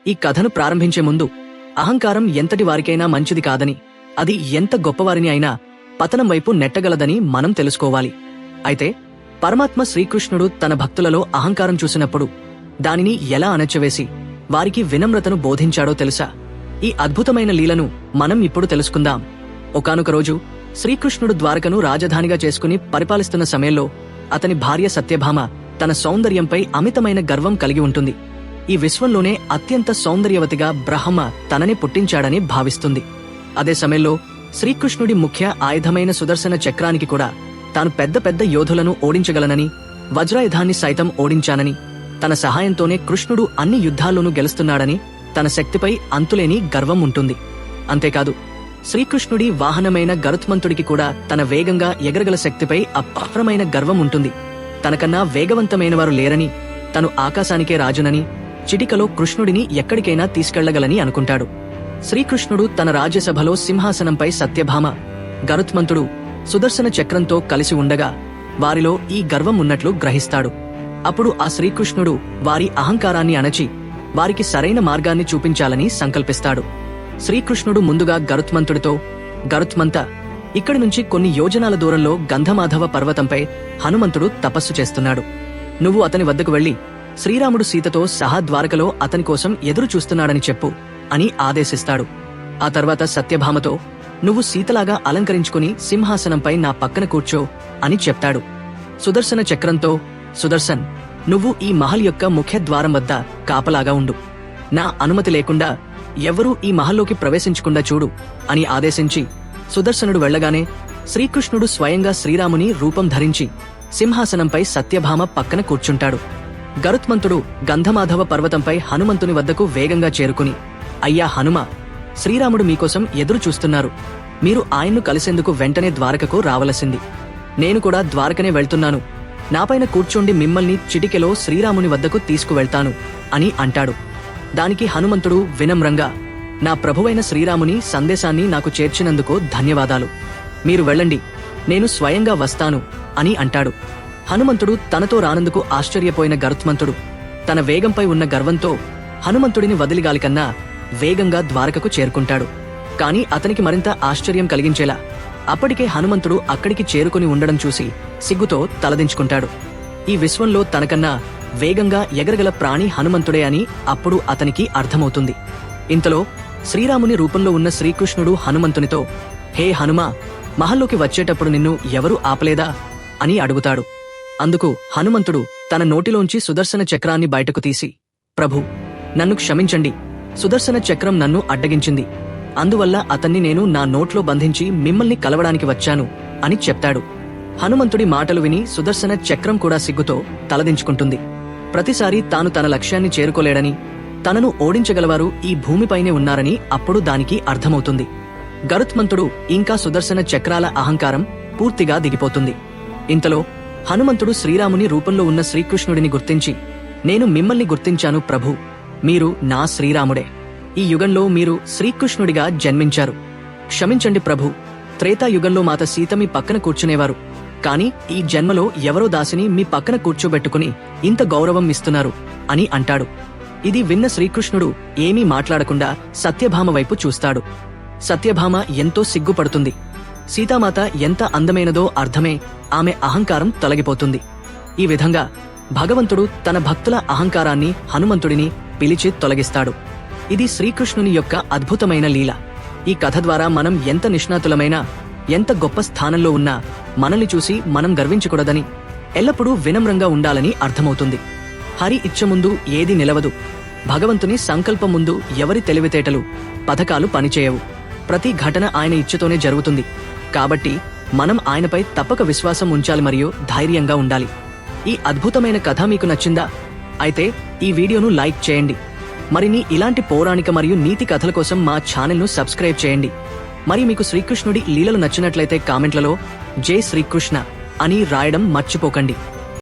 ఈ కథను ప్రారంభించే ముందు అహంకారం ఎంతటి వారికైనా మంచిది కాదని, అది ఎంత గొప్పవారిని అయినా పతనం వైపు నెట్టగలదని మనం తెలుసుకోవాలి. అయితే పరమాత్మ శ్రీకృష్ణుడు తన భక్తులలో అహంకారం చూసినప్పుడు దానిని ఎలా అణచివేసి వారికి వినమ్రతను బోధించాడో తెలుసా? ఈ అద్భుతమైన లీలను మనం ఇప్పుడు తెలుసుకుందాం. ఒకానొక రోజు శ్రీకృష్ణుడు ద్వారకను రాజధానిగా చేసుకుని పరిపాలిస్తున్న సమయంలో అతని భార్య సత్యభామ తన సౌందర్యంపై అమితమైన గర్వం కలిగి ఉంటుంది. ఈ విశ్వంలోనే అత్యంత సౌందర్యవతిగా బ్రహ్మ తనని పుట్టించాడని భావిస్తుంది. అదే సమయంలో శ్రీకృష్ణుడి ముఖ్య ఆయుధమైన సుదర్శన చక్రానికి కూడా తాను పెద్ద పెద్ద యోధులను ఓడించగలనని, వజ్రాయుధాన్ని సైతం ఓడించానని, తన సహాయంతోనే కృష్ణుడు అన్ని యుద్ధాల్లోనూ గెలుస్తున్నాడని తన శక్తిపై అంతులేని గర్వం ఉంటుంది. అంతేకాదు, శ్రీకృష్ణుడి వాహనమైన గరుత్మంతుడికి కూడా తన వేగంగా ఎగరగల శక్తిపై అపారమైన గర్వం ఉంటుంది. తనకన్నా వేగవంతమైనవారు లేరని, తను ఆకాశానికే రాజునని, చిటికలో కృష్ణుడిని ఎక్కడికైనా తీసుకెళ్లగలని అనుకుంటాడు. శ్రీకృష్ణుడు తన రాజ్యసభలో సింహాసనంపై సత్యభామ, గరుత్మంతుడు సుదర్శన చక్రంతో కలిసి ఉండగా వారిలో ఈ గర్వం ఉన్నట్లు గ్రహిస్తాడు. అప్పుడు ఆ శ్రీకృష్ణుడు వారి అహంకారాన్ని అణచి వారికి సరైన మార్గాన్ని చూపించాలని సంకల్పిస్తాడు. శ్రీకృష్ణుడు ముందుగా గరుత్మంతుడితో, గరుత్మంత, ఇక్కడి నుంచి కొన్ని యోజనాల దూరంలో గంధమాధవ పర్వతంపై హనుమంతుడు తపస్సు చేస్తున్నాడు. నువ్వు అతని వద్దకు వెళ్లి శ్రీరాముడు సీతతో సహా ద్వారకలో అతని కోసం ఎదురు చూస్తున్నాడని చెప్పు అని ఆదేశిస్తాడు. ఆ తర్వాత సత్యభామతో, నువ్వు సీతలాగా అలంకరించుకుని సింహాసనంపై నా పక్కన కూర్చో అని చెప్తాడు. సుదర్శన చక్రంతో, సుదర్శన్, నువ్వు ఈ మహల్ యొక్క ముఖ్య ద్వారం వద్ద కాపలాగా ఉండు. నా అనుమతి లేకుండా ఎవరూ ఈ మహల్లోకి ప్రవేశించకుండా చూడు అని ఆదేశించి సుదర్శనుడు వెళ్లగానే శ్రీకృష్ణుడు స్వయంగా శ్రీరాముని రూపం ధరించి సింహాసనంపై సత్యభామ పక్కన కూర్చుంటాడు. గరుత్మంతుడు గంధమాధవ పర్వతంపై హనుమంతుని వద్దకు వేగంగా చేరుకుని, అయ్యా హనుమ, శ్రీరాముడు మీకోసం ఎదురు చూస్తున్నారు. మీరు ఆయన్ను కలిసేందుకు వెంటనే ద్వారకకు రావలసింది. నేను కూడా ద్వారకనే వెళ్తున్నాను. నాపైన కూర్చోండి, మిమ్మల్ని చిటికెలో శ్రీరాముని వద్దకు తీసుకువెళ్తాను అని అంటాడు. దానికి హనుమంతుడు వినమ్రంగా, నా ప్రభువైన శ్రీరాముని సందేశాన్ని నాకు చేర్చినందుకు ధన్యవాదాలు. మీరు వెళ్ళండి, నేను స్వయంగా వస్తాను అని అంటాడు. హనుమంతుడు తనతో రానందుకు ఆశ్చర్యపోయిన గరుత్మంతుడు తన వేగంపై ఉన్న గర్వంతో హనుమంతుడిని వదిలిగాలికన్నా వేగంగా ద్వారకకు చేరుకుంటాడు. కాని అతనికి మరింత ఆశ్చర్యం కలిగించేలా అప్పటికే హనుమంతుడు అక్కడికి చేరుకుని ఉండడం చూసి సిగ్గుతో తలదించుకుంటాడు. ఈ విశ్వంలో తనకన్నా వేగంగా ఎగరగల ప్రాణి హనుమంతుడే అని అప్పుడు అతనికి అర్థమవుతుంది. ఇంతలో శ్రీరాముని రూపంలో ఉన్న శ్రీకృష్ణుడు హనుమంతునితో, హే హనుమా, మహల్లోకి వచ్చేటప్పుడు నిన్ను ఎవరూ ఆపలేదా అని అడుగుతాడు. అందుకు హనుమంతుడు తన నోటిలోంచి సుదర్శన చక్రాన్ని బయటకు తీసి, ప్రభు, నన్ను క్షమించండి, సుదర్శన చక్రం నన్ను అడ్డగించింది. అందువల్ల అతన్ని నేను నా నోట్లో బంధించి మిమ్మల్ని కలవడానికి వచ్చాను అని చెప్తాడు. హనుమంతుడి మాటలు విని సుదర్శన చక్రం కూడా సిగ్గుతో తలదించుకుంటుంది. ప్రతిసారి తాను తన లక్ష్యాన్ని చేరుకోలేడని, తనను ఓడించగలవారు ఈ భూమిపైనే ఉన్నారని అప్పుడు దానికి అర్థమవుతుంది. గరుత్మంతుడు ఇంకా సుదర్శన చక్రాల అహంకారం పూర్తిగా దిగిపోతుంది. ఇంతలో హనుమంతుడు శ్రీరాముని రూపంలో ఉన్న శ్రీకృష్ణుడిని గుర్తించి, నేను మిమ్మల్ని గుర్తించాను ప్రభు, మీరు నా శ్రీరాముడే. ఈ యుగంలో మీరు శ్రీకృష్ణుడిగా జన్మించారు. క్షమించండి ప్రభు, త్రేతాయుగంలో మాత సీత మీ పక్కన కూర్చునేవారు. కాని ఈ జన్మలో ఎవరో దాసిని మీ పక్కన కూర్చోబెట్టుకుని ఇంత గౌరవం ఇస్తున్నారు అని అంటాడు. ఇది విన్న శ్రీకృష్ణుడు ఏమీ మాట్లాడకుండా సత్యభామ వైపు చూస్తాడు. సత్యభామ ఎంతో సిగ్గుపడుతుంది. సీతామాత ఎంత అందమైనదో అర్థమే ఆమె అహంకారం తొలగిపోతుంది. ఈ విధంగా భగవంతుడు తన భక్తుల అహంకారాన్ని హనుమంతుడిని పిలిచి తొలగిస్తాడు. ఇది శ్రీకృష్ణుని యొక్క అద్భుతమైన లీల. ఈ కథ ద్వారా మనం ఎంత నిష్ణాతులమైనా, ఎంత గొప్ప స్థానంలో ఉన్నా మనల్ని చూసి మనం గర్వించకూడదని, ఎల్లప్పుడూ వినమ్రంగా ఉండాలని అర్థమవుతుంది. హరి ఇచ్చ ముందు ఏది నిలవదు. భగవంతుని సంకల్పం ముందు ఎవరి తెలివితేటలు, పథకాలు పనిచేయవు. ప్రతి ఘటన ఆయన ఇచ్చతోనే జరుగుతుంది. కాబట్టి మనం ఆయనపై తప్పక విశ్వాసం ఉంచాలి మరియు ధైర్యంగా ఉండాలి. ఈ అద్భుతమైన కథ మీకు నచ్చిందా? అయితే ఈ వీడియోను లైక్ చేయండి. మరిన్ని ఇలాంటి పౌరాణిక మరియు నీతి కథల కోసం మా ఛానల్ను సబ్స్క్రైబ్ చేయండి. మరి మీకు శ్రీకృష్ణుడి లీలలు నచ్చినట్లయితే కామెంట్లలో జై శ్రీకృష్ణ అని రాయడం మర్చిపోకండి.